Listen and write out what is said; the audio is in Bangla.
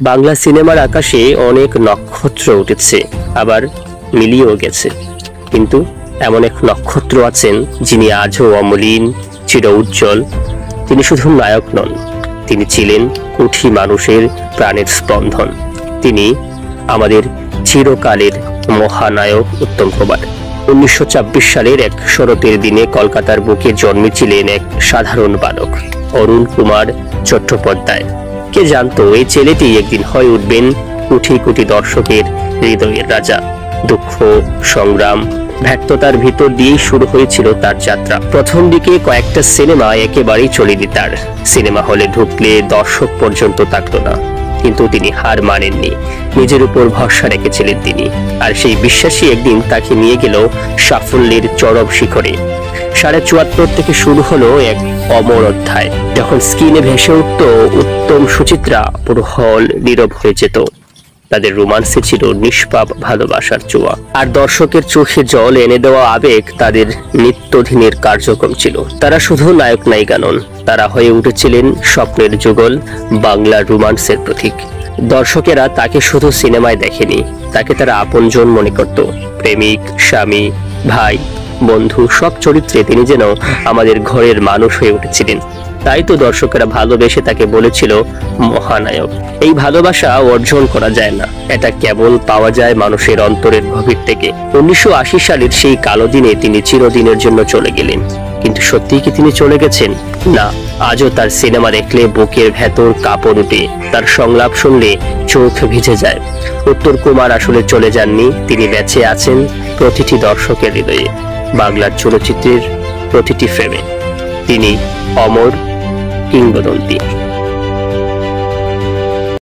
বাংলা সিনেমার আকাশে অনেক নক্ষত্র উঠেছে, আবার মিলিয়েও গেছে, কিন্তু এমন এক নক্ষত্র আছেন যিনি আজও অমলিন, চির উজ্জ্বল। তিনি শুধু নায়ক নন, তিনি ছিলেন কোটি মানুষের প্রাণের স্পন্দন। তিনি আমাদের চিরকালের মহানায়ক উত্তম কুমার। 1926 সালের এক শরতের দিনে কলকাতার বুকে জন্মেছিলেন এক সাধারণ বালক, অরুণ কুমার চট্টোপাধ্যায়। কে জানতো এই ছেলেটি একদিন হয়ে উঠবেন কোটি কোটি দর্শকের হৃদয়ের রাজা। দুঃখ, সংগ্রাম, ব্যর্থতার ভিতর দিয়েই শুরু হয়েছিল তার যাত্রা। প্রথম দিকে কয়েকটা সিনেমা একেবারেই চলেনি তার। সিনেমা হলে ঢুকলে দর্শক পর্যন্ত তাকতো না, কিন্তু তিনি হার মানেননি। নিজের উপর ভরসা রেখেছিলেন তিনি, আর সেই বিশ্বাসী একদিন তাকে নিয়ে গেল সাফল্যের চরম শিখরে। 74.5 থেকে শুরু হলো এক অমর অধ্যায়। যখন স্ক্রিনে ভেসে উঠত উত্তম সুচিত্রা, পুরো হল নীরব হয়ে যেত। তাদের রোমান্সে ছিল নিষ্পাপ ভালোবাসার ছোঁয়া, আর দর্শকের চোখে জল এনে দেওয়া আবেগ তাদের নিত্যদিনের কার্যক্রম ছিল। তারা শুধু নায়ক নায়িকা নন, তারা হয়ে উঠেছিলেন স্বপ্নের যুগল, বাংলার রোমান্সের প্রতীক। দর্শকেরা তাকে শুধু সিনেমায় দেখেনি, তাকে তারা আপনজন মনে করত। প্রেমিক, স্বামী, ভাই, বন্ধু, সব চরিত্রে তিনি যেন আমাদের ঘরের মানুষ হয়ে উঠেছিলেন। তাই তো দর্শকেরা ভালোবেসে তাকে বলেছিল মহানায়ক। এই ভালোবাসা অর্জন করা যায় না, এটা কেবল পাওয়া যায় মানুষের অন্তরের গভীর থেকে। 1980 সালের সেই কালো দিনে তিনি চিরদিনের জন্য চলে গেলেন, কিন্তু সত্যিই কি তিনি চলে গেছেন? না, আজও তার সিনেমা দেখলে বুকের ভেতর কাঁপন ওঠে, তার সংলাপ শুনলে চোখ ভিজে যায়। উত্তম কুমার আসলে চলে যাননি, তিনি বেঁচে আছেন প্রতিটি দর্শকের হৃদয়ে, বাংলার চলচ্চিত্রের প্রতিটি ফ্রেমে। তিনি অমর কিংবদন্তি।